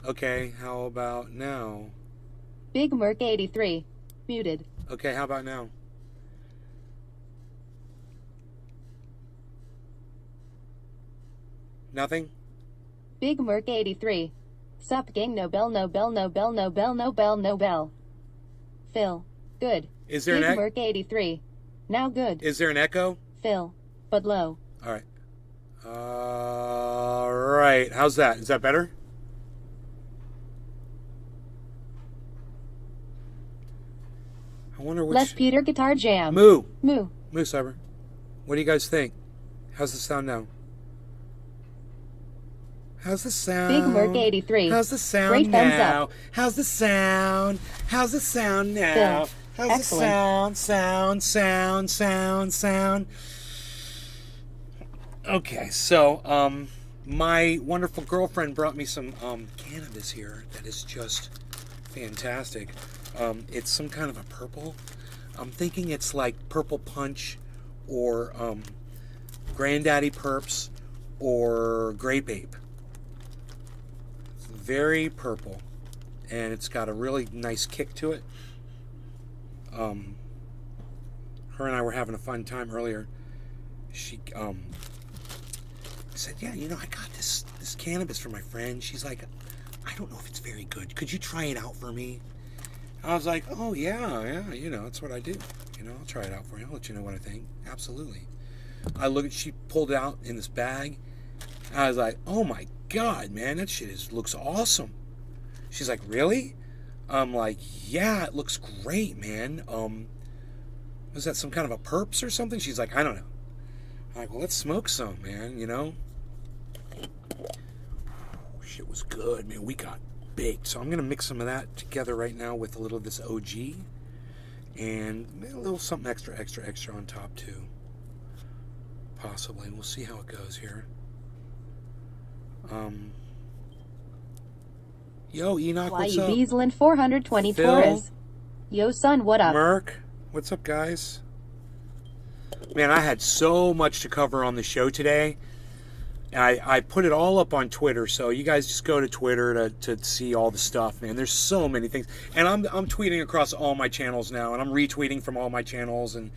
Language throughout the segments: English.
Okay, how about now? Big Merc 83. Muted. Okay, how about now? Nothing? Big Merc 83. Sup gang Nobel Nobel Nobel Nobel Nobel Nobel. Phil. Good. Is there Big an Merc 83. Now good. is there an echo? Phil. But low. All right. All right. How's that? Is that better? I wonder which. Les Peter Guitar Jam. Moo. Moo. Moo Cyber. What do you guys think? How's the sound now? How's the sound? Big Merc 83. How's the sound Great thumbs now? up. How's the sound? How's the sound now? Phil. How's Excellent. the sound? Okay, so my wonderful girlfriend brought me some cannabis here that is just fantastic. It's some kind of a purple. I'm thinking it's like Purple Punch or Granddaddy Purps or Grape Ape. It's very purple, and it's got a really nice kick to it. Her and I were having a fun time earlier. She said, "Yeah, you know, I got this cannabis for my friend." She's like, "I don't know if it's very good. Could you try it out for me?" I was like, "Oh yeah, you know, that's what I do. You know, I'll try it out for you. I'll let you know what I think. Absolutely." She pulled it out in this bag. I was like, "Oh my God, man, that shit looks awesome." She's like, "Really?" I'm like, "Yeah, it looks great, man. Was that some kind of a perps or something?" She's like, "I don't know." I'm like, "Well, let's smoke some, man, you know?" Shit was good, man. We got baked. So I'm going to mix some of that together right now with a little of this OG. And a little something extra on top, too. Possibly. We'll see how it goes here. Yo, Enoch, what's up? YUBeesland 420 Phil? Torres. Yo son, what up? Merc, what's up, guys? Man, I had so much to cover on the show today. I put it all up on Twitter, so you guys just go to Twitter to see all the stuff, man. There's so many things. And I'm tweeting across all my channels now, and I'm retweeting from all my channels, and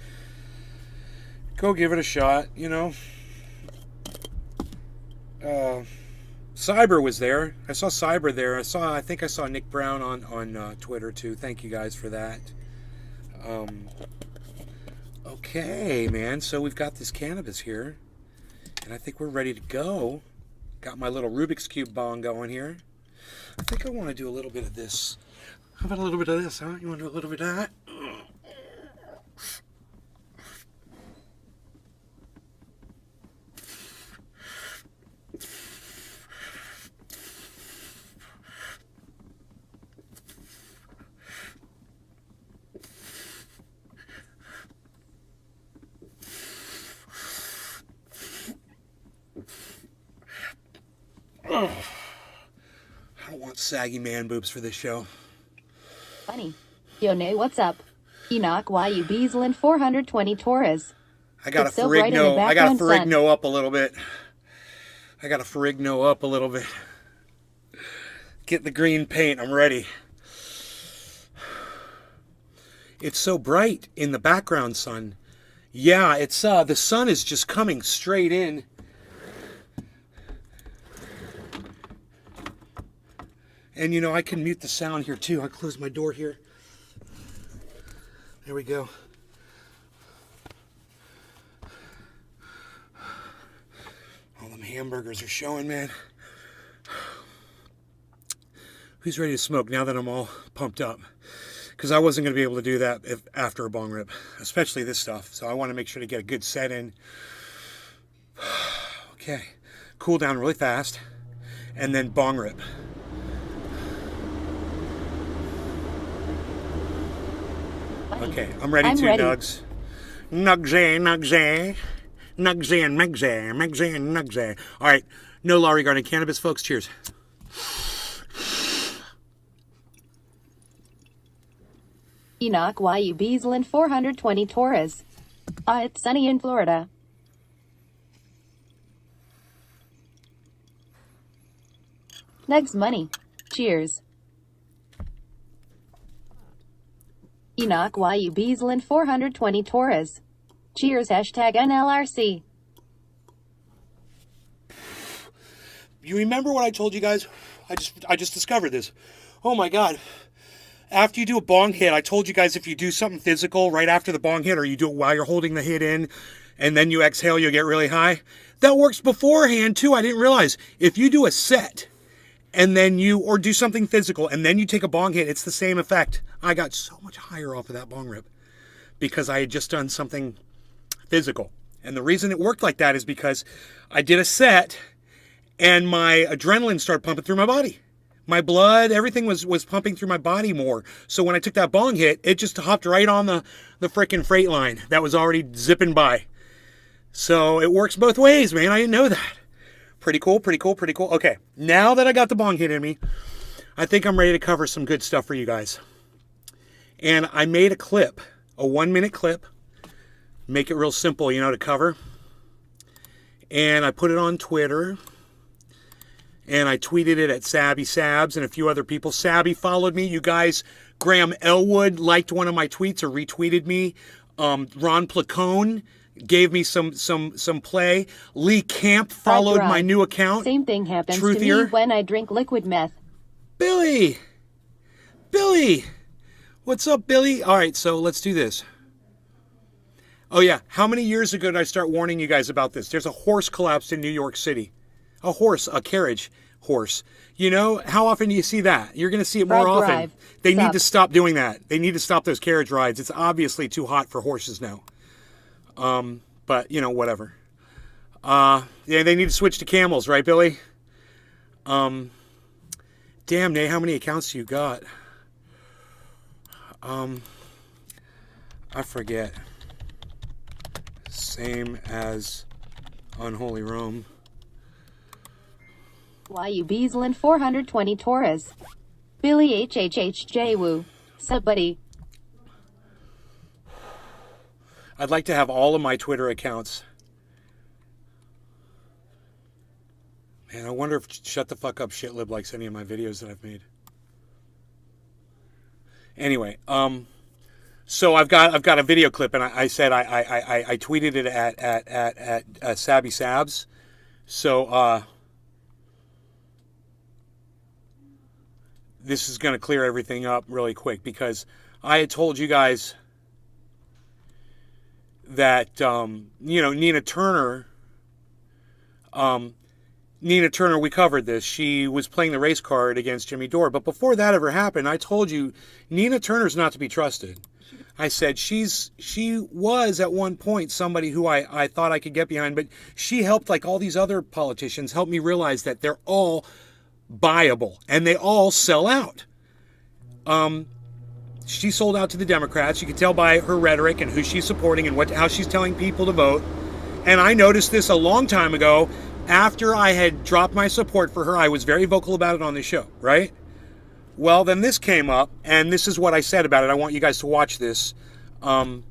go give it a shot, you know. Cyber was there. I saw Cyber there. I think I saw Nick Brown on Twitter too. Thank you guys for that. Okay, man. So we've got this cannabis here, and I think we're ready to go. Got my little Rubik's Cube bong going here. I think I want to do a little bit of this. How about a little bit of this, huh? You want to do a little bit of that? I don't want saggy man boobs for this show. Funny. Yo Nay, what's up? Enoch YUBeesland 420 Torres. I got It's so bright in the I got to background, son. Ferrigno up a little bit. Get the green paint. I'm ready. It's so bright in the background, son. Yeah, it's the sun is just coming straight in. And you know, I can mute the sound here too. I'll close my door here. There we go. All them hamburgers are showing, man. Who's ready to smoke now that I'm all pumped up? Because I wasn't going to be able to do that after a bong rip, especially this stuff. So I want to make sure to get a good set in. Okay. Cool down really fast. And then bong rip. Okay, I'm ready. Nugs. Nugsy. All right, no law regarding cannabis, folks. Cheers. Enoch YUBeesland 420 Torres. It's sunny in Florida. Next money. Cheers. Enoch YU Beaslin 420 Torres. Cheers. Hashtag NLRC. You remember what I told you guys? I just discovered this. Oh my God. After you do a bong hit, I told you guys if you do something physical right after the bong hit, or you do it while you're holding the hit in, and then you exhale, you'll get really high. That works beforehand too. I didn't realize. If you do a set and then or do something physical and then you take a bong hit, it's the same effect. I got so much higher off of that bong rip because I had just done something physical. And the reason it worked like that is because I did a set and my adrenaline started pumping through my body. My blood, everything was pumping through my body more. So when I took that bong hit, it just hopped right on the frickin' freight line that was already zipping by. So it works both ways, man. I didn't know that. Pretty cool, pretty cool, pretty cool. Okay, now that I got the bong hit in me, I think I'm ready to cover some good stuff for you guys. And I made a clip, a 1-minute clip. Make it real simple, to cover. And I put it on Twitter. And I tweeted it at Sabby Sabs and a few other people. Sabby followed me. You guys, Graham Elwood liked one of my tweets or retweeted me. Ron Placone gave me some play. Lee Camp followed my new account. Same thing happens Truthier. to me when I drink liquid meth. Billy! What's up, Billy? All right, so let's do this. Oh, yeah. How many years ago did I start warning you guys about this? There's a horse collapsed in New York City. A carriage horse. How often do you see that? You're going to see it more often. They need to stop doing that. They need to stop those carriage rides. It's obviously too hot for horses now. But, whatever. Yeah, they need to switch to camels, right, Billy? Damn, Nay, how many accounts do you got? I forget. Same as Unholy Rome. YU Beaslin 420 Torres. Billy HHHJ Woo. Sub buddy. I'd like to have all of my Twitter accounts. Man, I wonder if Shut the Fuck Up Shitlib likes any of my videos that I've made. Anyway, so I've got a video clip, and I said I tweeted it at Sabby Sabs. So this is going to clear everything up really quick because I had told you guys that Nina Turner, we covered this. She was playing the race card against Jimmy Dore. But before that ever happened, I told you Nina Turner's not to be trusted. I said she was at one point somebody who I thought I could get behind, but she helped, like all these other politicians, help me realize that they're all buyable and they all sell out. She sold out to the Democrats. You can tell by her rhetoric and who she's supporting and how she's telling people to vote. And I noticed this a long time ago. After I had dropped my support for her, I was very vocal about it on the show, right? Well, then this came up, and this is what I said about it. I want you guys to watch this. Let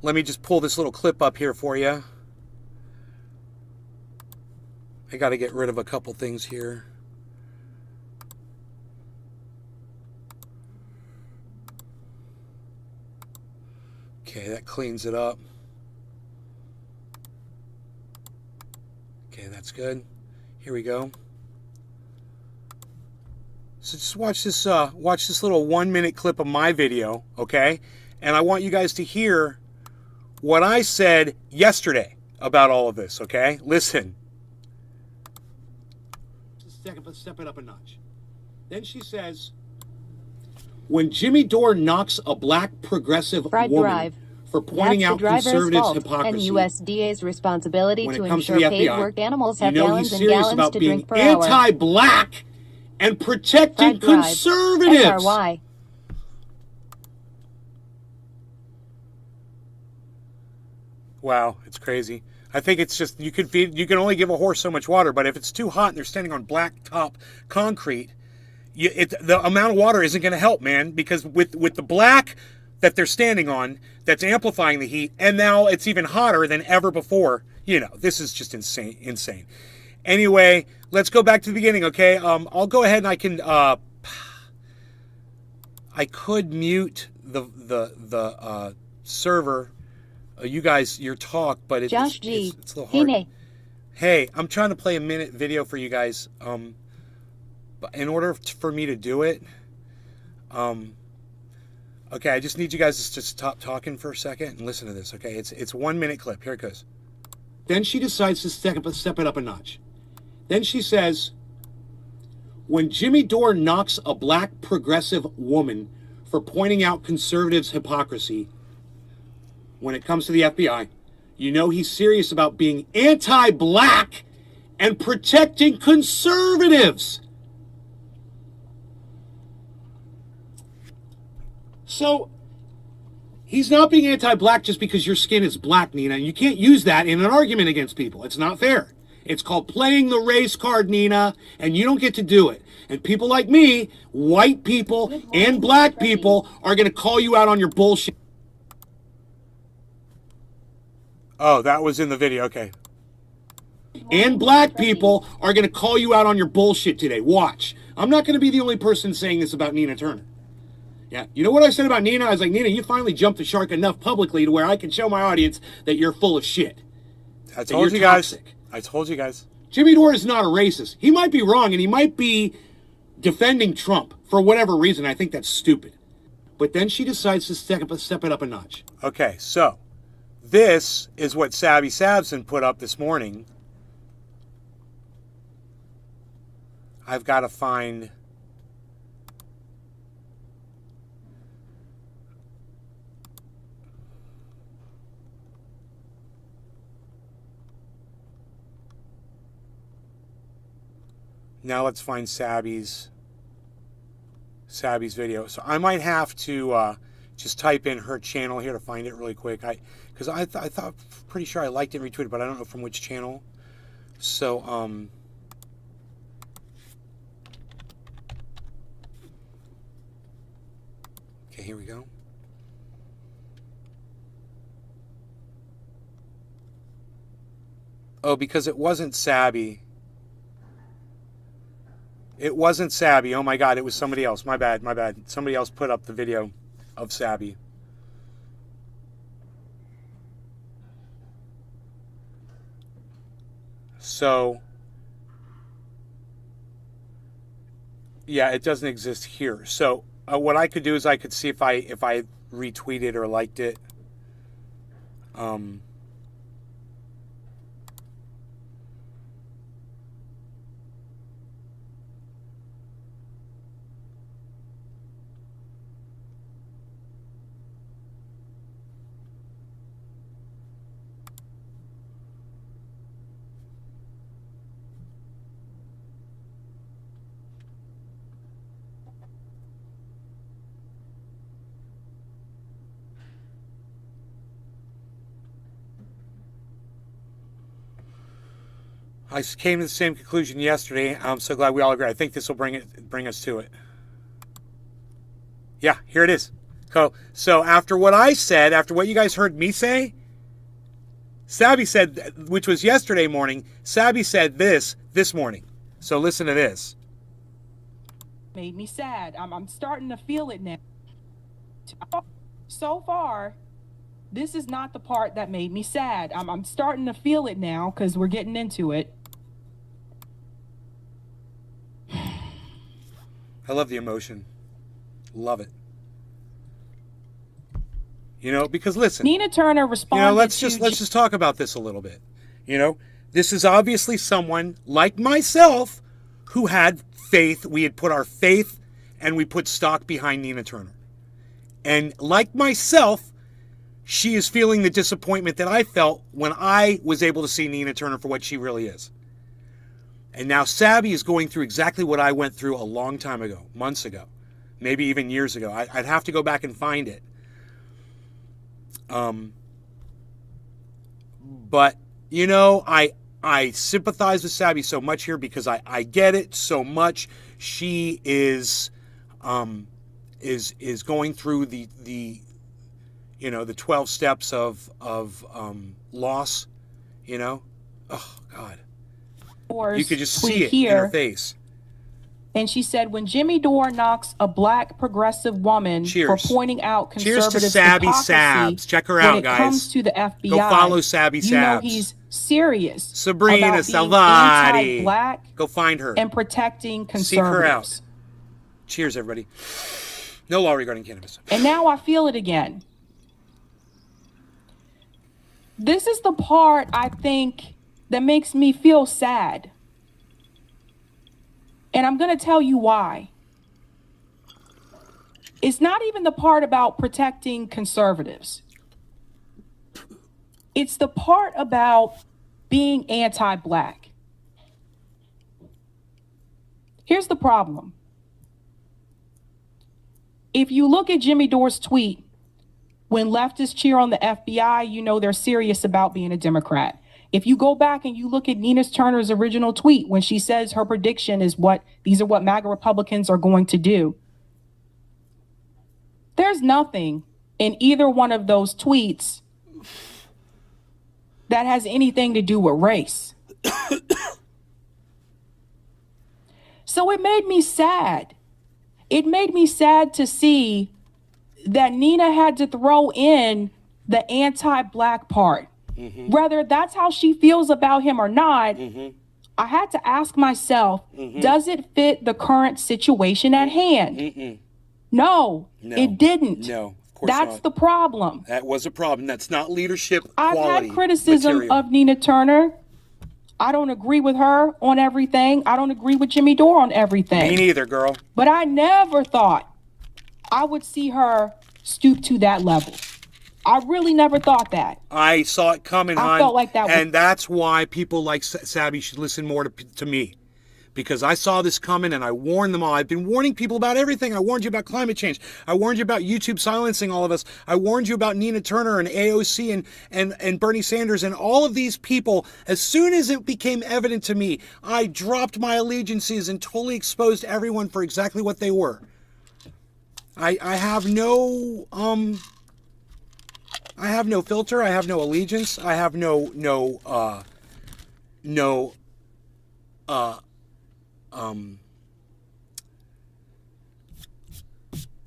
me just pull this little clip up here for you. I got to get rid of a couple things here. Okay, that cleans it up. Okay, that's good. Here we go. So just watch this little 1-minute clip of my video, okay? And I want you guys to hear what I said yesterday about all of this, okay? Listen. Let's step it up a notch. Then she says, when Jimmy Dore knocks a black progressive woman for pointing out conservatives' hypocrisy, and USDA's responsibility when to it comes to ensure the paid FBI, work animals have he's gallons and serious gallons about to being drink per hour. anti-black and protecting conservatives. SRY. Wow, it's crazy. I think it's just you can only give a horse so much water, but if it's too hot and they're standing on black top concrete, the amount of water isn't going to help, man, because with the black that they're standing on, that's amplifying the heat, and now it's even hotter than ever before. This is just insane. Anyway, let's go back to the beginning, okay? I'll go ahead and I can. I could mute the server. You guys, your talk, but it's Josh G. It's a little hard. Hey, Hey, I'm trying to play a minute video for you guys. But in order for me to do it, okay, I just need you guys to stop talking for a second and listen to this. Okay, it's 1 minute clip. Here it goes. Then she decides to step it up a notch. Then she says, when Jimmy Dore knocks a black progressive woman for pointing out conservatives' hypocrisy when it comes to the FBI, you know he's serious about being anti-black and protecting conservatives. So, he's not being anti-black just because your skin is black, Nina. And you can't use that in an argument against people. It's not fair. It's called playing the race card, Nina, and you don't get to do it. And people like me, white people and black people, are going to call you out on your bullshit. Oh, that was in the video. Okay. And black people are going to call you out on your bullshit today. Watch. I'm not going to be the only person saying this about Nina Turner. Yeah, you know what I said about Nina? I was like, Nina, you finally jumped the shark enough publicly to where I can show my audience that you're full of shit. I told you guys. I told you guys. Jimmy Dore is not a racist. He might be wrong, and he might be defending Trump for whatever reason. I think that's stupid. But then she decides to step it up a notch. Okay, so this is what Sabby Sabson put up this morning. I've got to find... Now let's find Sabby's video. So I might have to just type in her channel here to find it really quick. Because I thought pretty sure I liked it and retweeted, but I don't know from which channel. So okay, here we go. Oh, because it wasn't Sabby. It wasn't Sabby. Oh my God, it was somebody else. My bad, my bad. Somebody else put up the video of Sabby. So, yeah, it doesn't exist here. So, what I could do is I could see if I retweeted or liked it. I came to the same conclusion yesterday. I'm so glad we all agree. I think this will bring us to it. Yeah, here it is. So after what I said, after what you guys heard me say, Sabby said, which was yesterday morning, Sabby said this morning. So listen to this. Made me sad. I'm starting to feel it now. So far, this is not the part that made me sad. I'm starting to feel it now because we're getting into it. I love the emotion. Love it. You know, because listen. Nina Turner responded. You know, let's just talk about this a little bit. You know, this is obviously someone like myself who had faith. We had put our faith and we put stock behind Nina Turner. And like myself, she is feeling the disappointment that I felt when I was able to see Nina Turner for what she really is. And now Sabby is going through exactly what I went through a long time ago, months ago, maybe even years ago. I'd have to go back and find it. But, you know, I sympathize with Sabby so much here because I get it so much. She is going through the you know, the 12 steps of loss, you know. Oh, God. You could just tweet see it in her here, face. and she said, when Jimmy Dore knocks a black progressive woman Cheers. for pointing out Cheers to conservative Sabby hypocrisy Sabs. Check her when out, it guys. comes to the FBI, Go follow Sabby you know Sabs. he's serious Sabrina about being Salvati. anti-black Go find her. and protecting Seek her out. conservatives. Cheers, everybody. No law regarding cannabis. And now I feel it again. This is the part I think that makes me feel sad. And I'm going to tell you why. It's not even the part about protecting conservatives. It's the part about being anti-black. Here's the problem. If you look at Jimmy Dore's tweet, when leftists cheer on the FBI, you know they're serious about being a Democrat. If you go back and you look at Nina Turner's original tweet, when she says her prediction is these are what MAGA Republicans are going to do, there's nothing in either one of those tweets that has anything to do with race. So it made me sad. It made me sad to see that Nina had to throw in the anti-black part. Mm-hmm. Whether that's how she feels about him or not, mm-hmm. I had to ask myself, mm-hmm. does it fit the current situation at hand? Mm-mm. No, it didn't. No, of course That's not. The problem. That was a problem. That's not leadership I've quality had criticism material. of Nina Turner. I don't agree with her on everything. I don't agree with Jimmy Dore on everything. Me neither, girl. But I never thought I would see her stoop to that level. I really never thought that. I saw it coming, hon. I felt like that. And that's why people like Sabby should listen more to me. Because I saw this coming and I warned them all. I've been warning people about everything. I warned you about climate change. I warned you about YouTube silencing all of us. I warned you about Nina Turner and AOC and Bernie Sanders and all of these people. As soon as it became evident to me, I dropped my allegiances and totally exposed everyone for exactly what they were. I have no filter. I have no allegiance. I have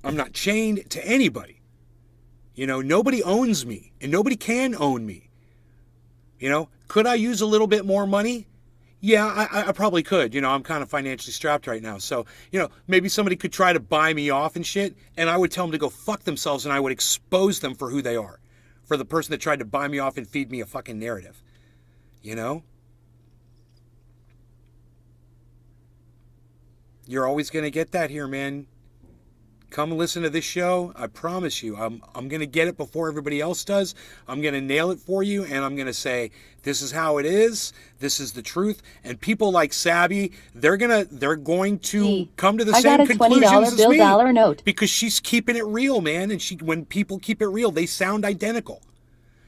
I'm not chained to anybody. You know, nobody owns me and nobody can own me. You know, could I use a little bit more money? Yeah, I probably could. You know, I'm kind of financially strapped right now. So, you know, maybe somebody could try to buy me off and shit, and I would tell them to go fuck themselves, and I would expose them for who they are. For the person that tried to buy me off and feed me a fucking narrative. You know? You're always going to get that here, man. Come listen to this show. I promise you, I'm going to get it before everybody else does. I'm going to nail it for you, and I'm going to say, this is how it is. This is the truth. And people like Sabby, they're going to come to the same conclusions as me. Note. Because she's keeping it real, man. And when people keep it real, they sound identical.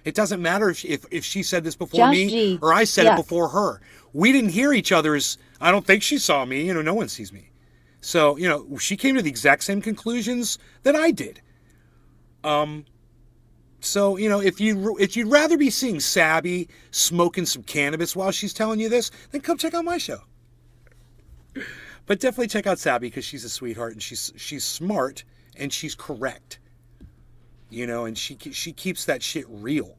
It doesn't matter if she said this before me or I said it before her. We didn't hear each other's. I don't think she saw me. You know, no one sees me. So, you know, she came to the exact same conclusions that I did. So, you know, if you'd rather be seeing Sabby smoking some cannabis while she's telling you this, then come check out my show. But definitely check out Sabby because she's a sweetheart and she's smart and she's correct. You know, and she keeps that shit real.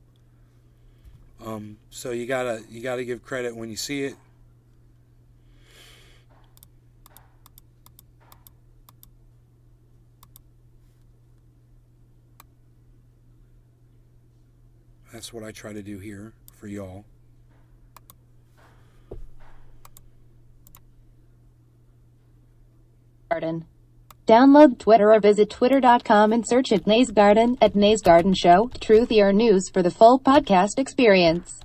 So you gotta give credit when you see it. That's what I try to do here for y'all. Garden. Download Twitter or visit twitter.com and search at Nays Garden at Nays Garden Show, Truthier News for the full podcast experience.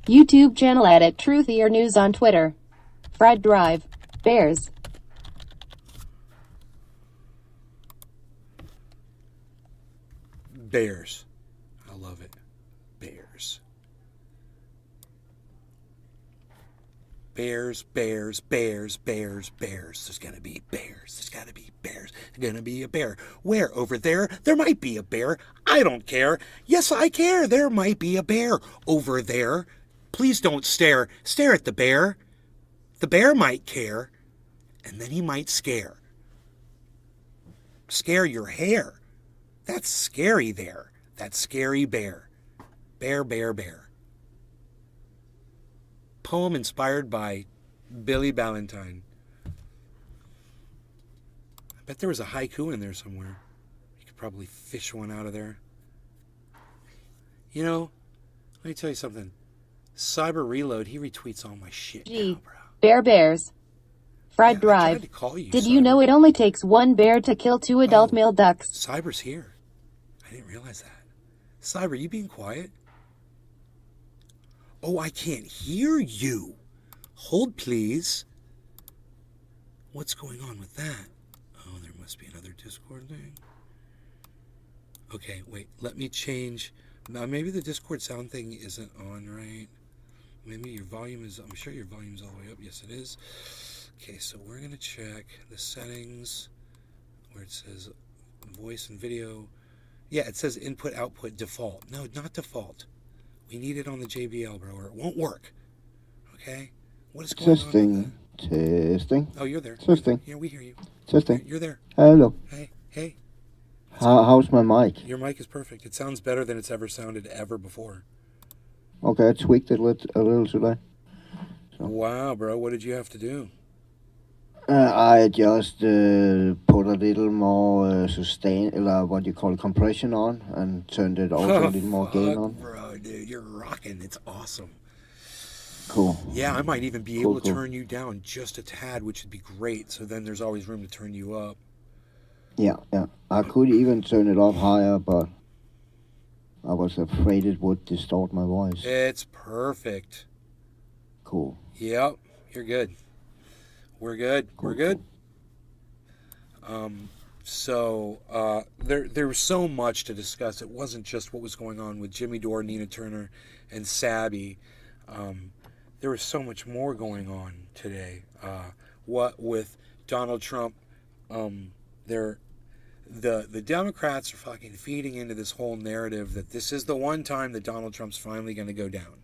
YouTube channel at Truthier News on Twitter. Fried Drive. Bears. Bears. I love it. Bears. Bears, bears, bears, bears, bears. There's gonna be bears. There's gotta be bears. There's gonna be a bear. Where? Over there? There might be a bear. I don't care. Yes, I care. There might be a bear over there. Please don't stare. Stare at the bear. The bear might care, and then he might scare. Scare your hair. That's scary there. That scary bear. Bear, bear, bear. Poem inspired by Billy Ballantyne. I bet there was a haiku in there somewhere. You could probably fish one out of there. You know, let me tell you something. Cyber Reload, he retweets all my shit now, bro. Bear bears. Fried I drive. tried to call you, Did you Cyber. know it only takes one bear to kill 2 adult male ducks? Cyber's here. I didn't realize that. Cyber, you being quiet? Oh, I can't hear you. Hold, please. What's going on with that? Oh, there must be another Discord thing. Okay, wait. Let me change. Now, maybe the Discord sound thing isn't on, right? Maybe your volume is... I'm sure your volume's all the way up. Yes, it is. Okay, so we're going to check the settings where it says voice and video. Yeah, it says input, output, default. No, not default. We need it on the JBL, bro, or it won't work. Okay? What is going on with that? Testing. Oh, you're there. Testing. Yeah, we hear you. Testing. You're there. Hello. Hey. How's my mic? Your mic is perfect. It sounds better than it's ever sounded ever before. Okay, I tweaked it a little today. Wow, bro. What did you have to do? I just put a little more what you call compression on, and turned it also a little more gain on. Bro, dude, you're rocking. It's awesome. Cool. Yeah, I might even be able to Cool. turn you down just a tad, which would be great. So then there's always room to turn you up. Yeah. I could even turn it up higher, but I was afraid it would distort my voice. It's perfect. Cool. Yep, you're good. We're good. We're good. So there was so much to discuss. It wasn't just what was going on with Jimmy Dore, Nina Turner, and Sabby. There was so much more going on today. What with Donald Trump, the Democrats are fucking feeding into this whole narrative that this is the one time that Donald Trump's finally going to go down.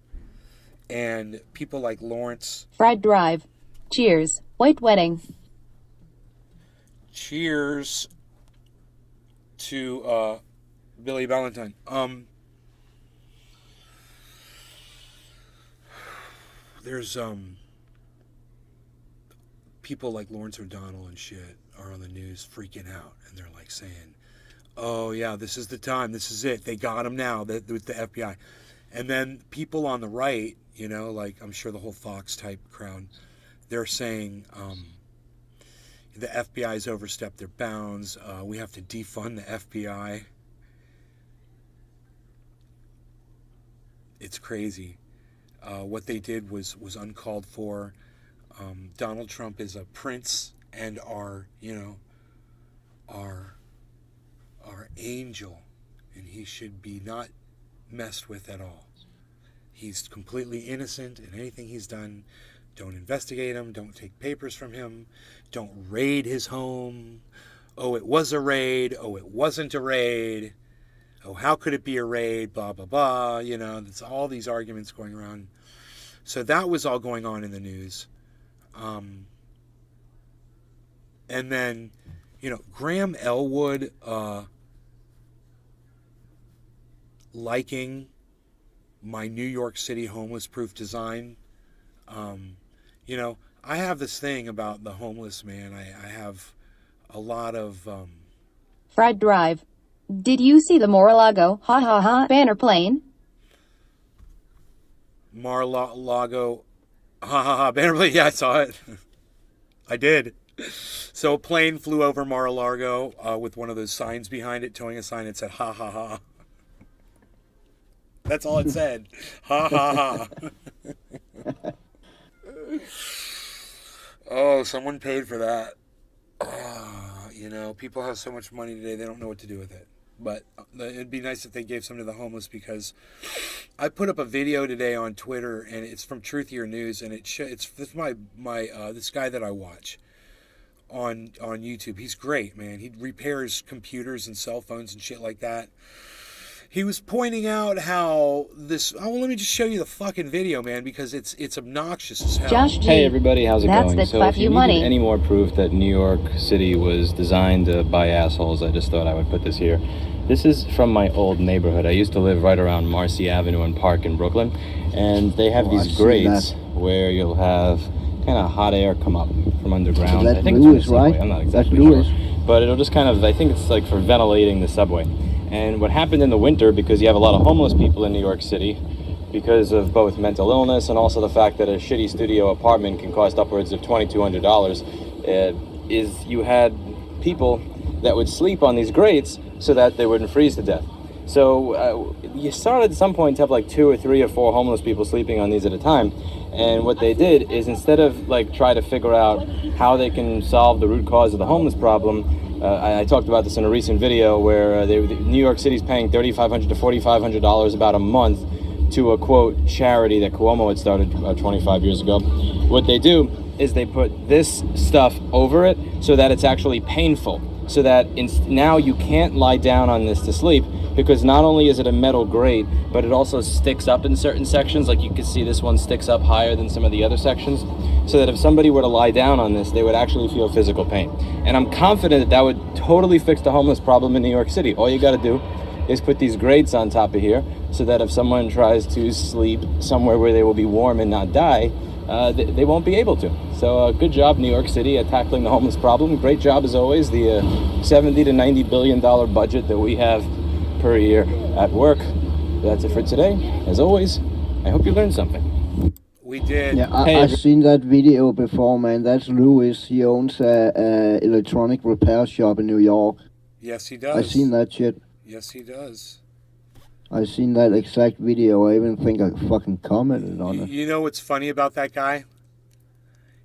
And people like Lawrence. Fried drive. Cheers. White wedding. Cheers to Billy Ballantyne. There's people like Lawrence O'Donnell and shit are on the news freaking out, and they're like saying, "Oh yeah, this is the time. This is it. They got him now." With the FBI, and then people on the right, you know, like I'm sure the whole Fox type crowd, they're saying the FBI's overstepped their bounds. We have to defund the FBI. It's crazy. What they did was uncalled for. Donald Trump is a prince and our angel, and he should be not messed with at all. He's completely innocent in anything he's done. Don't investigate him. Don't take papers from him. Don't raid his home. Oh, it was a raid. Oh, it wasn't a raid. Oh, how could it be a raid? Blah, blah, blah. You know, there's all these arguments going around. So that was all going on in the news. And then, you know, Graham Elwood liking my New York City homeless proof design. You know, I have this thing about the homeless man. I have a lot of... Fried drive. Did you see the Mar-a-Lago ha ha ha banner plane? Mar-a-Lago ha ha ha banner plane. Yeah, I saw it. I did. So a plane flew over Mar-a-Lago with one of those signs behind it, towing a sign that said ha ha ha. That's all it said. Ha ha ha. Oh, someone paid for that. You know, people have so much money today, they don't know what to do with it. But it'd be nice if they gave some to the homeless, because I put up a video today on Twitter, and it's from Truthier News, and it's my this guy that I watch on YouTube. He's great, man. He repairs computers and cell phones and shit like that. He was pointing out how this. Oh, well, let me just show you the fucking video, man, because it's obnoxious as hell. Josh G. Hey everybody, how's it That's going? the So fuck if you you needed money. any more proof that New York City was designed by assholes, I just thought I would put this here. This is from my old neighborhood. I used to live right around Marcy Avenue and Park in Brooklyn, and they have Oh, I've these seen grates that. where you'll have kind of hot air come up from underground. That's I think Lewis, it's from the subway. right? I'm not That's exactly Lewis. sure, but it'll just kind of, I think it's like for ventilating the subway. And what happened in the winter, because you have a lot of homeless people in New York City, because of both mental illness and also the fact that a shitty studio apartment can cost upwards of $2,200, is you had people that would sleep on these grates so that they wouldn't freeze to death. So you started at some point to have like 2 or 3 or 4 homeless people sleeping on these at a time. And what they did is, instead of like try to figure out how they can solve the root cause of the homeless problem, I talked about this in a recent video where New York City's paying $3,500 to $4,500 about a month to a quote charity that Cuomo had started 25 years ago. What they do is they put this stuff over it so that it's actually painful, so that now you can't lie down on this to sleep, because not only is it a metal grate, but it also sticks up in certain sections. Like you can see this one sticks up higher than some of the other sections, so that if somebody were to lie down on this, they would actually feel physical pain. And I'm confident that that would totally fix the homeless problem in New York City. All you got to do is put these grates on top of here, so that if someone tries to sleep somewhere where they will be warm and not die, they won't be able to. So good job, New York City, at tackling the homeless problem. Great job, as always. The $70 to $90 billion budget that we have per year at work. That's it for today. As always, I hope you learned something. We did. Yeah, Hey, I've seen that video before, man. That's Lewis. He owns a electronic repair shop in New York. Yes, he does. I've seen that shit. Yes, he does. I've seen that exact video. I even think I fucking commented on it. You know what's funny about that guy?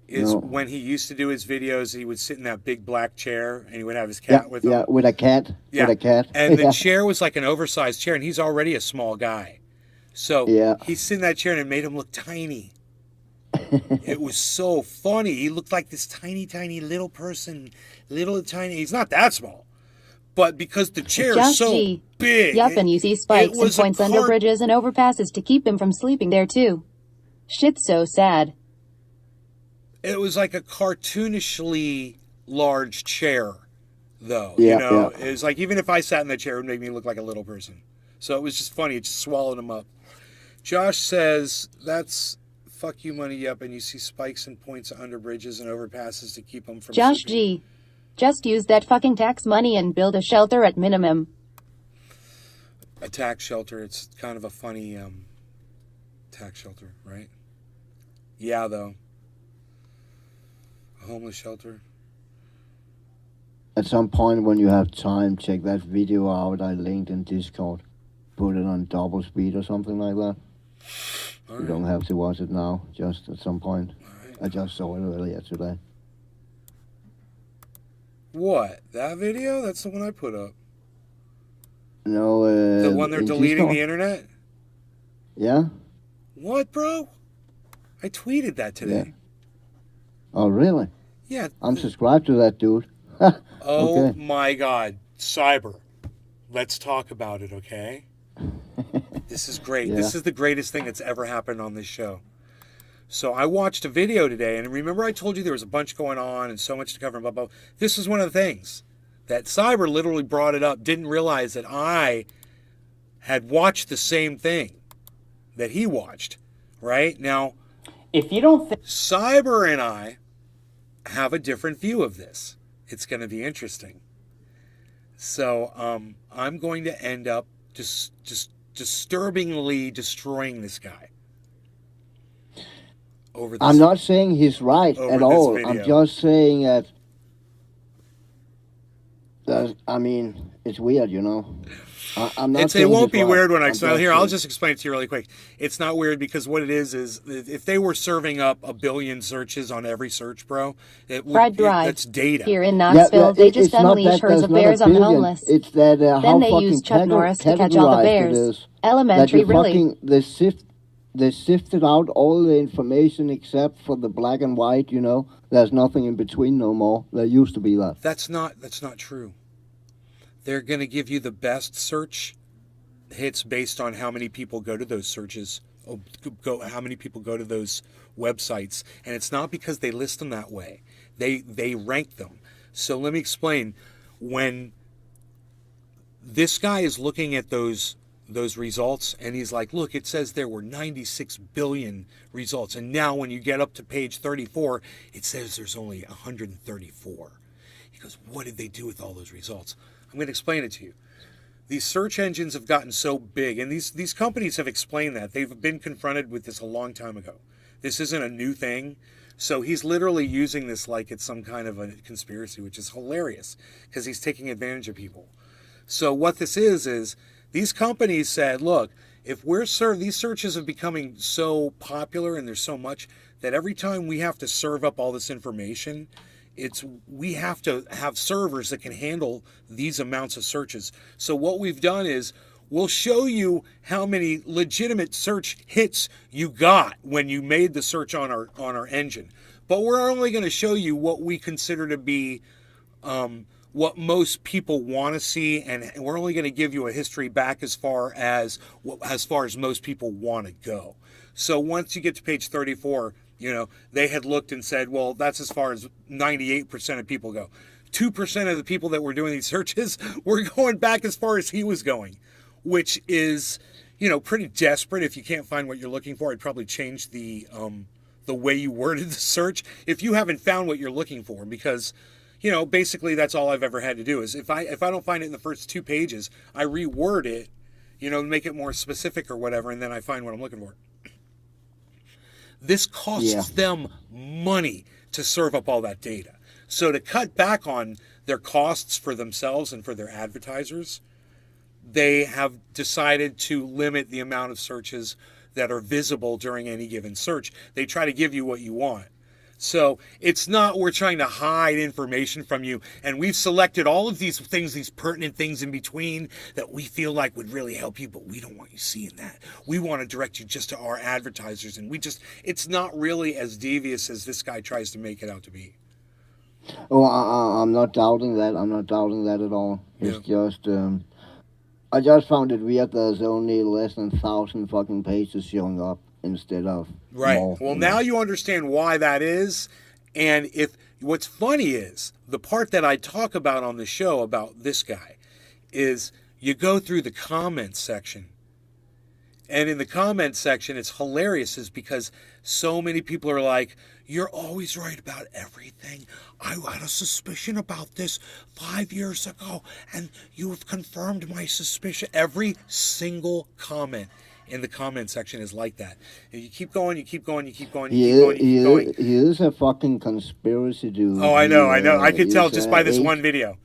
Is No. when he used to do his videos, he would sit in that big black chair and he would have his cat with him. Yeah, with a cat. Yeah. With a cat. And the Yeah. chair was like an oversized chair, and he's already a small guy. So Yeah. he's sitting in that chair and it made him look tiny. It was so funny. He looked like this tiny, tiny little person. Little tiny. He's not that small. But because the chair Josh is so G. big. Yup, and you see spikes and was a points under bridges and overpasses to keep him from sleeping there too. Shit's so sad. It was like a cartoonishly large chair, though. Yeah, you know, yeah. it was like, even if I sat in that chair, it would make me look like a little person. So it was just funny. It just swallowed him up. Josh says, that's fuck you money, yep, and you see spikes and points under bridges and overpasses to keep them from Josh sleeping. G. Just use that fucking tax money and build a shelter at minimum. A tax shelter. It's kind of a funny tax shelter, right? Yeah, though. A homeless shelter. At some point when you have time, check that video out I linked in Discord. Put it on double speed or something like that. All You right. don't have to watch it now, just at some point. All right. I just saw it earlier today. What? That video? That's the one I put up. No, The one they're in deleting Discord? the internet? Yeah? What, bro? I tweeted that today. Oh, really? Yeah. I'm subscribed to that dude. Oh okay. my God. Cyber. Let's talk about it, okay? This is great. Yeah. This is the greatest thing that's ever happened on this show. So I watched a video today, and remember I told you there was a bunch going on and so much to cover, and blah, blah. This is one of the things that Cyber literally brought it up, didn't realize that I had watched the same thing that he watched, right? Now, If you don't think Cyber and I have a different view of this. It's going to be interesting. So I'm going to end up just disturbingly destroying this guy. Over this. I'm not saying he's right Over at this all. video. I'm just saying that I mean, it's weird, you know. I'm not It saying won't he's be right. weird when I I'm explain. Here, I'll saying- just explain it to you really quick. It's not weird because what it is if they were serving up 1 billion searches on every search, bro, it would. Fred Drive. That's data. Here in Knoxville, they just unleash herds of bears on the homeless. It's that how Then they fucking use Chuck Norris to catch all the categorized it bears. is. That Elementary, you really. fucking they sifted out all the information except for the black and white. You know, there's nothing in between no more. There used to be that. That's not true. They're going to give you the best search hits based on how many people go to those searches, how many people go to those websites, and it's not because they list them that way. They rank them. So let me explain. When this guy is looking at those results, and he's like, look, it says there were 96 billion results, and now when you get up to page 34, it says there's only 134. He goes, what did they do with all those results? I'm going to explain it to you. These search engines have gotten so big, and these companies have explained that. They've been confronted with this a long time ago. This isn't a new thing. So he's literally using this like it's some kind of a conspiracy, which is hilarious because he's taking advantage of people. So what this is these companies said, look, if these searches are becoming so popular and there's so much that every time we have to serve up all this information, we have to have servers that can handle these amounts of searches. So what we've done is we'll show you how many legitimate search hits you got when you made the search on our engine. But we're only going to show you what we consider to be what most people want to see, and we're only going to give you a history back as far as most people want to go. So once you get to page 34, they had looked and said, well, that's as far as 98% of people go. 2% of the people that were doing these searches were going back as far as he was going, which is, pretty desperate. If you can't find what you're looking for, I'd probably change the way you worded the search if you haven't found what you're looking for, because, basically that's all I've ever had to do is if I don't find it in the first 2 pages, I reword it, make it more specific or whatever, and then I find what I'm looking for. This costs them money to serve up all that data. So to cut back on their costs for themselves and for their advertisers, they have decided to limit the amount of searches that are visible during any given search. They try to give you what you want. So it's not we're trying to hide information from you, and we've selected all of these things, these pertinent things in between that we feel like would really help you, but we don't want you seeing that. We want to direct you just to our advertisers, and it's not really as devious as this guy tries to make it out to be. Oh, I'm not doubting that. I'm not doubting that at all. It's just, I just found it weird there's only less than 1,000 fucking pages showing up instead of right. more. Well, now you understand why that is. And what's funny is the part that I talk about on the show about this guy is you go through the comments section. And in the comments section, it's hilarious is because so many people are like, you're always right about everything. I had a suspicion about this 5 years ago, and you have confirmed my suspicion. Every single comment in the comment section is like that. And you keep going, you keep going, you keep going, you keep going, you keep going. He is a fucking conspiracy dude. Oh, I know. I could tell just by this one video.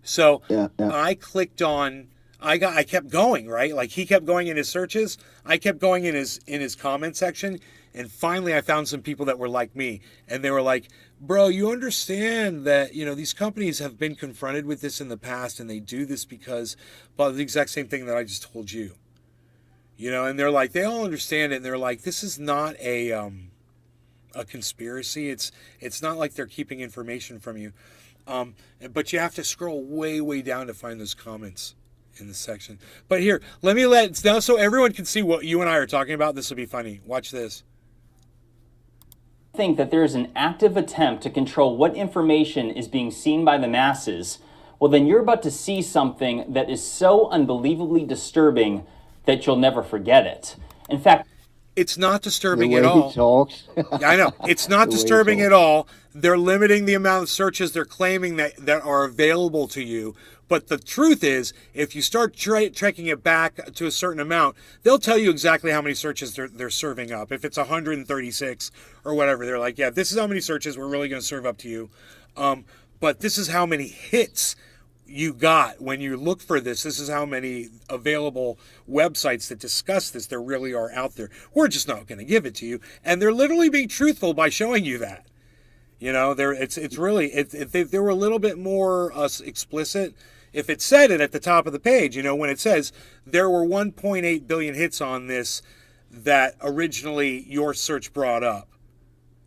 So I clicked on, I kept going, right? Like he kept going in his searches. I kept going in his comment section. And finally I found some people that were like me. And they were like, bro, you understand that, these companies have been confronted with this in the past, and they do this because, well, the exact same thing that I just told you. And they're like, they all understand it. And they're like, this is not a conspiracy. It's not like they're keeping information from you. But you have to scroll way, way down to find those comments in the section. But here, now so everyone can see what you and I are talking about. This will be funny. Watch this. Think that there is an active attempt to control what information is being seen by the masses, well, then you're about to see something that is so unbelievably disturbing that you'll never forget it. In fact, it's not disturbing the way at all. He talks. I know. It's not disturbing at all. They're limiting the amount of searches they're claiming that are available to you. But the truth is, if you start tracking it back to a certain amount, they'll tell you exactly how many searches they're serving up. If it's 136 or whatever, they're like, yeah, this is how many searches we're really going to serve up to you. But this is how many hits you got when you look for this. This is how many available websites that discuss this there really are out there. We're just not going to give it to you. And they're literally being truthful by showing you that. It's really, if they were a little bit more explicit, if it said it at the top of the page, when it says there were 1.8 billion hits on this that originally your search brought up,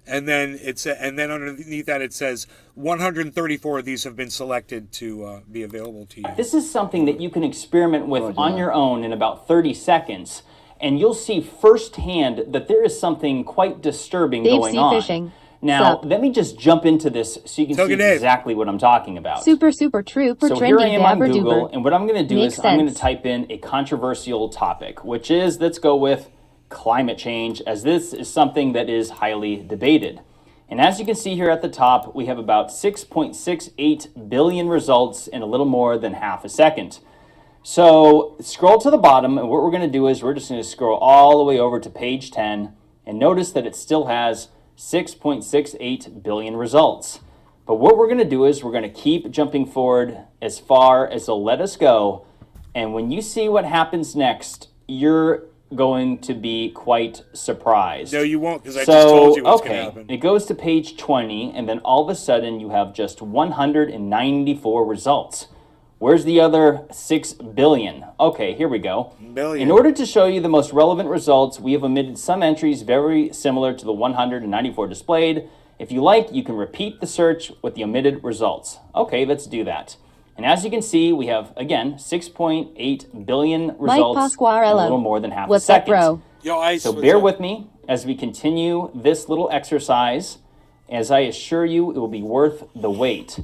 And then underneath that it says 134 of these have been selected to be available to you. This is something that you can experiment with on your own in about 30 seconds, and you'll see firsthand that there is something quite disturbing Dave going C. on. Fishing. Now, Sup? let me just jump into this so you can Token see Dave. exactly what I'm talking about. Super trooper So here I trendy am on dabber Google, duper. and what I'm going to do Makes is I'm going to sense. type in a controversial topic, which is, let's go with climate change, as this is something that is highly debated. And as you can see here at the top, we have about 6.68 billion results in a little more than half a second. So scroll to the bottom, and what we're going to do is we're just going to scroll all the way over to page 10, and notice that it still has 6.68 billion results. But what we're going to do is we're going to keep jumping forward as far as they'll let us go. And when you see what happens next, you're going to be quite surprised. No, you won't, because I just told you what's going to happen. It goes to page 20, and then all of a sudden you have just 194 results. Where's the other 6 billion? Okay, here we go. Billion. In order to show you the most relevant results, we have omitted some entries very similar to the 194 displayed. If you like, you can repeat the search with the omitted results. Okay, let's do that. And as you can see, we have, again, 6.8 billion results in a little more than half a What's up, second. bro? Yo, Ice, So what's bear up? with me as we continue this little exercise. As I assure you, it will be worth the wait.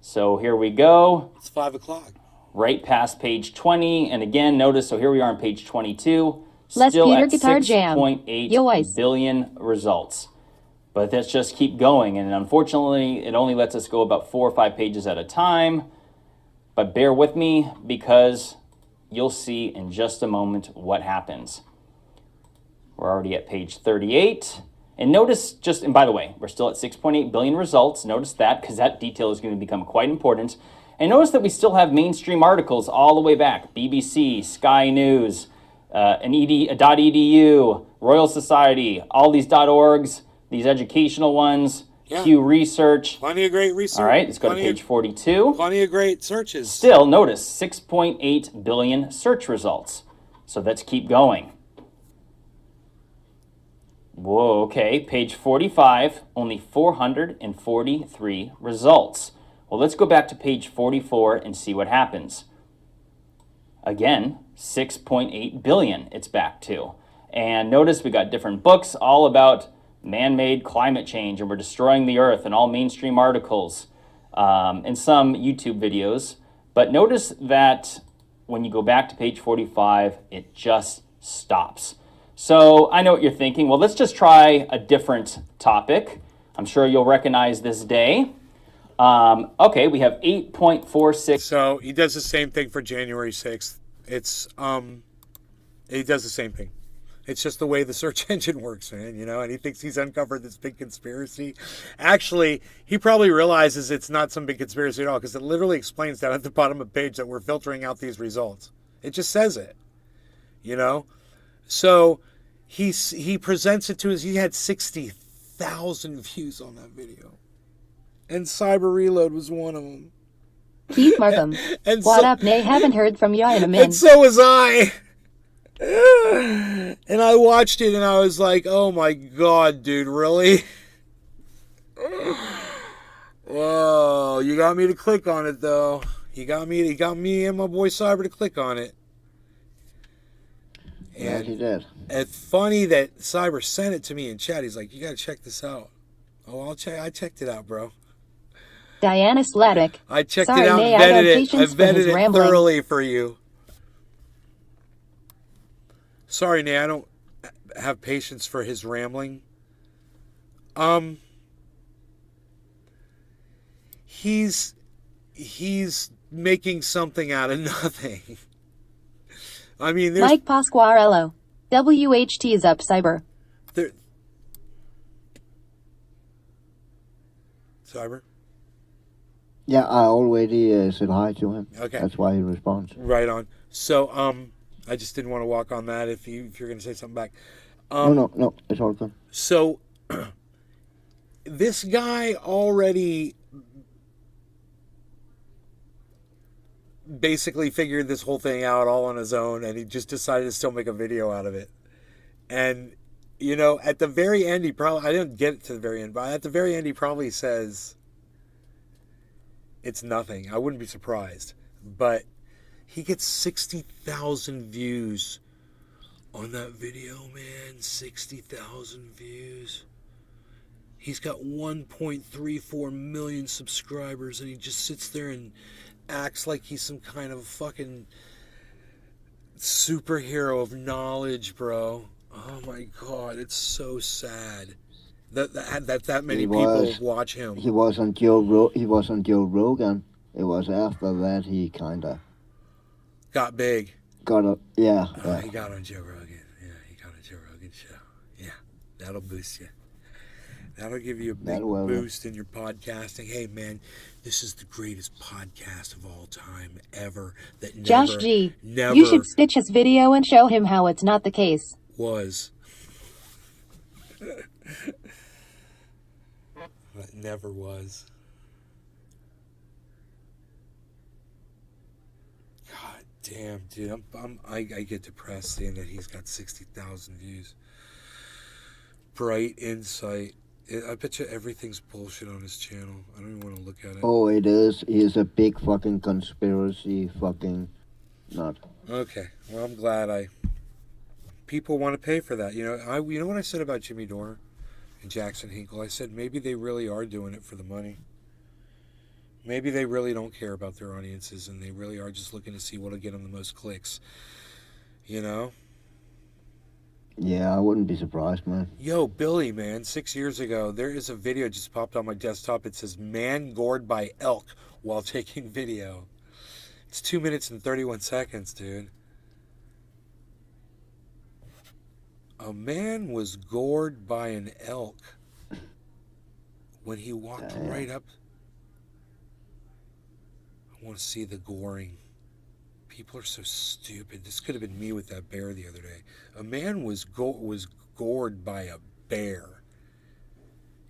So here we go, It's 5 o'clock. right past page 20. And again, notice, so here we are on page 22. Les Still Peter at Guitar Jam. 6.8 Yo, Ice. billion results. But let's just keep going. And unfortunately, it only lets us go about 4 or 5 pages at a time. But bear with me because you'll see in just a moment what happens. We're already at page 38. And notice just, and by the way, we're still at 6.8 billion results. Notice that because that detail is going to become quite important. And notice that we still have mainstream articles all the way back. BBC, Sky News, .edu, Royal Society, all these .orgs, these educational ones, Yeah. Pew Research. Plenty of great research. All right, let's go to Plenty of- page 42. Plenty of great searches. Still, notice 6.8 billion search results. So let's keep going. Whoa, okay, page 45, only 443 results. Well, let's go back to page 44 and see what happens. Again, 6.8 billion it's back to. And notice we got different books all about man-made climate change, and we're destroying the earth, and all mainstream articles, and some YouTube videos. But notice that when you go back to page 45, it just stops. So I know what you're thinking. Well, let's just try a different topic. I'm sure you'll recognize this day. Okay, we have 8.46. So he does the same thing for January 6th. It's he does the same thing. It's just the way the search engine works, man, you know, and he thinks he's uncovered this big conspiracy. Actually, he probably realizes it's not some big conspiracy at all, because it literally explains down at the bottom of the page that we're filtering out these results. It just says it, you know? So he presents it to us. He had 60,000 views on that video. And Cyber Reload was one of them. Keith Markham. And What so- up, Nay? Haven't heard from you in a minute. And so was I. And I watched it and I was like, oh my God, dude, really? Whoa, you got me to click on it though. You got me and my boy Cyber to click on it. Yes, he And did. it's funny that Cyber sent it to me in chat. He's like, you gotta check this out. Oh, I'll check. I checked it out, bro. Diana Slavic. I checked Sorry, it out Nay, and I got vetted it. I patience for his vetted it rambling. thoroughly for you. Sorry, Nay, I don't have patience for his rambling. He's making something out of nothing. I mean, there's Mike Pasquarello. WHT is up, Cyber. there. Cyber. Yeah, I already said hi to him. Okay. That's why he responds. Right on. So, I just didn't want to walk on that. If you're going to say something back. No, it's all good. So, this guy already basically figured this whole thing out all on his own, and he just decided to still make a video out of it. And You know, at the very end, I didn't get it to the very end, but at the very end, he probably says it's nothing. I wouldn't be surprised. But he gets 60,000 views on that video, man. 60,000 views. He's got 1.34 million subscribers, and he just sits there and acts like he's some kind of fucking superhero of knowledge, bro. Oh my God, it's so sad that many people watch him. He was on Joe Rogan. It was after that he kind of got big. He got on Joe Rogan. Yeah, he got on a Joe Rogan show. Yeah, that'll boost you. That'll give you a big boost in your podcasting. Hey, man, this is the greatest podcast of all time ever. Josh G, you should stitch his video and show him how it's not the case. Was. That never was. God damn, dude. I get depressed seeing that he's got 60,000 views. Bright Insight. I bet you everything's bullshit on his channel. I don't even want to look at it. Oh, it is. He's a big fucking conspiracy fucking nut. Okay. Well, I'm glad people want to pay for that. You know what I said about Jimmy Dore and Jackson Hinkle? I said maybe they really are doing it for the money. Maybe they really don't care about their audiences and they really are just looking to see what'll get them the most clicks. You know? Yeah, I wouldn't be surprised, man. Yo, Billy, man, 6 years ago, there is a video just popped on my desktop. It says, man gored by elk while taking video. It's 2 minutes and 31 seconds, dude. A man was gored by an elk when he walked right up. I want to see the goring. People are so stupid. This could have been me with that bear the other day. A man was gored by a bear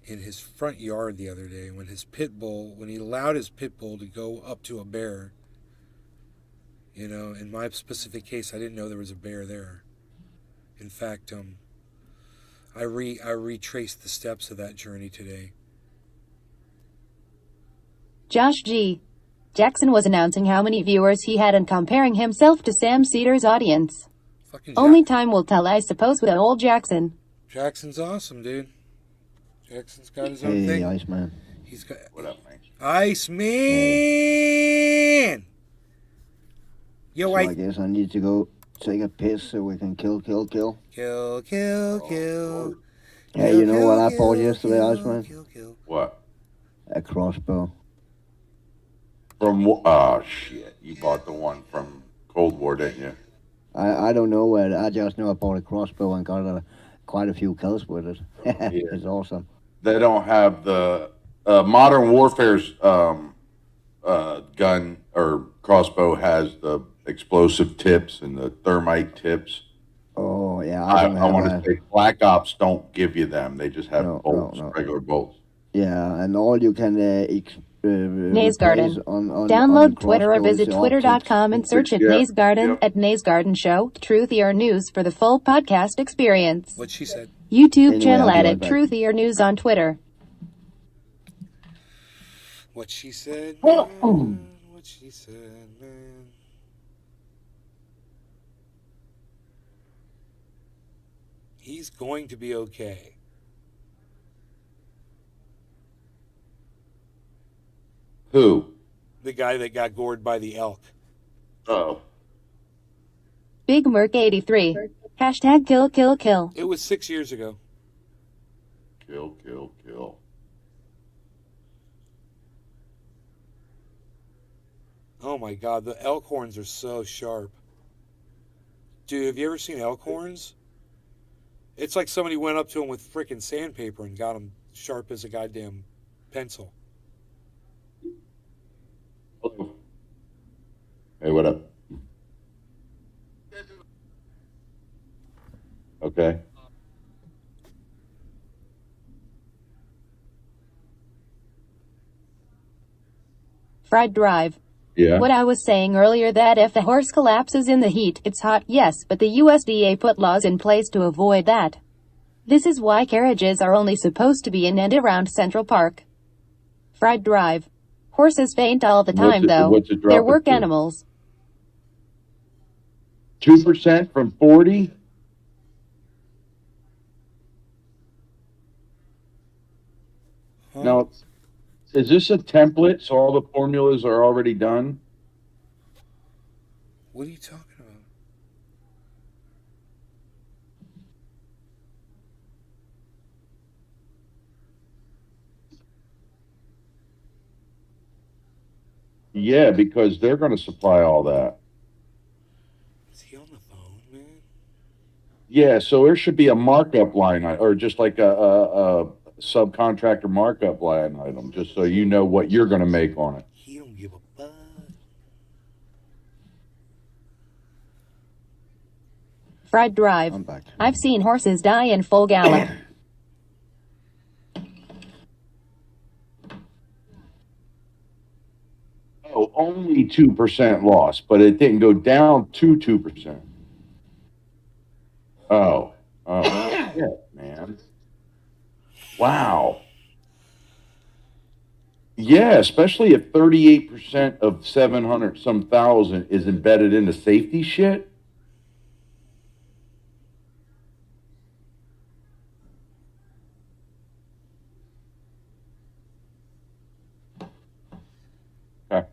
in his front yard the other day when he allowed his pit bull to go up to a bear. You know, in my specific case, I didn't know there was a bear there. In fact, I retraced the steps of that journey today. Josh G. Jackson was announcing how many viewers he had and comparing himself to Sam Cedar's audience. Only time will tell, I suppose, with old Jackson. Jackson's awesome, dude. Jackson's got his own thing. Hey, Iceman. He's got... What up, man? Iceman! Yo, I guess I need to go take a piss so we can kill. Kill. Hey, you know what I bought yesterday, Iceman? What? A crossbow. From oh shit! You bought the one from Cold War, didn't you? I don't know where. I just know I bought a crossbow and got quite a few kills with it. It's awesome. They don't have the Modern Warfare's gun or crossbow has the explosive tips and the thermite tips. Oh yeah, I want to say Black Ops don't give you them. They just have bolts, regular bolts. Yeah, and all you can Naze Garden. Download Twitter or visit twitter.com and search at Naze Garden at Naze Garden Show, Truthy or News for the full podcast experience. What she said. YouTube channel at Truthy or News on Twitter. What she said. Man. What she said, man. He's going to be okay. Who? The guy that got gored by the elk. Oh. Big Merc 83. Hashtag kill. It was 6 years ago. Kill. Oh my God, the elk horns are so sharp. Dude, have you ever seen elk horns? It's like somebody went up to him with frickin' sandpaper and got him sharp as a goddamn pencil. Hey, what up? Okay. Fried Drive. Yeah. What I was saying earlier, that if a horse collapses in the heat, it's hot, yes, but the USDA put laws in place to avoid that. This is why carriages are only supposed to be in and around Central Park. Fried Drive. Horses faint all the time, though. what's it They're dropping work to? animals. 2% from 40? Now, is this a template so all the formulas are already done? What are you talking about? Yeah, because they're going to supply all that. Is he on the phone, man? Yeah, so there should be a markup line, or just like a subcontractor markup line item, just so you know what you're going to make on it. He don't give a fuck. Fried Drive. I'm back. I've seen horses die in full gallop. Oh, only 2% loss, but it didn't go down to 2%. Oh, shit, man. Wow. Yeah, especially if 38% of 700 some thousand is embedded into safety shit. Okay.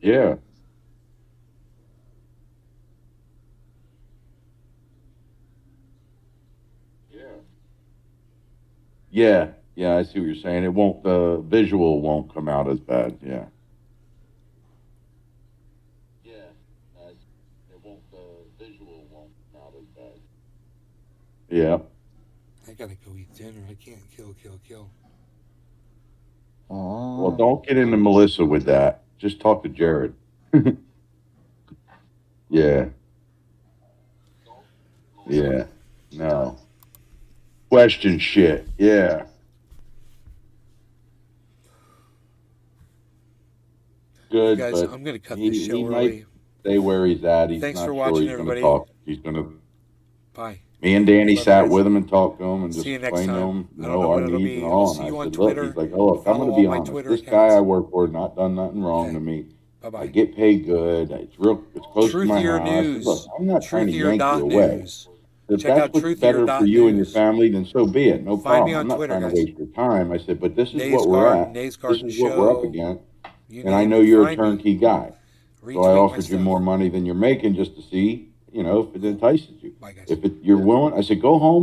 Yeah. Yeah, I see what you're saying. It won't, the visual won't come out as bad, yeah. Yeah, it won't, the visual won't come out as bad. Yeah. I gotta go eat dinner. I can't kill. Oh. Well, don't get into Melissa with that. Just talk to Jared. Yeah. Yeah. No. Question shit. Yeah. Good, Guys, but I'm gonna cut he, this show he early. might stay where he's at. He's Thanks not for sure watching, he's gonna everybody. talk. He's gonna. Bye. Me and Danny Love you sat guys. with him and talked to him and just See you next explained to time. him, I don't know our when it'll needs be. and I'll all. see And I you on said, look, Twitter. he's like, oh, look, I'm Follow gonna all be my honest. Twitter This guy I accounts. work for not done nothing wrong Okay. to me. Bye I bye. get paid good. It's close to my Truthier house. I said, News. look, I'm not trying to yank you away. Truthier.news. If Check that's out what's better for you and your Truthier.news. family, then so be it. No Find me problem. on I'm not Twitter, trying to guys. waste your time. I said, but this is Nays what we're Garden, at. Nays This Garden is what we're up Show. against. You And I name know it, you're a find me. turnkey guy. So I Retweet my offered you stuff. more money than you're making just to see, if it entices you. Bye, guys. If you're willing, I said, go home.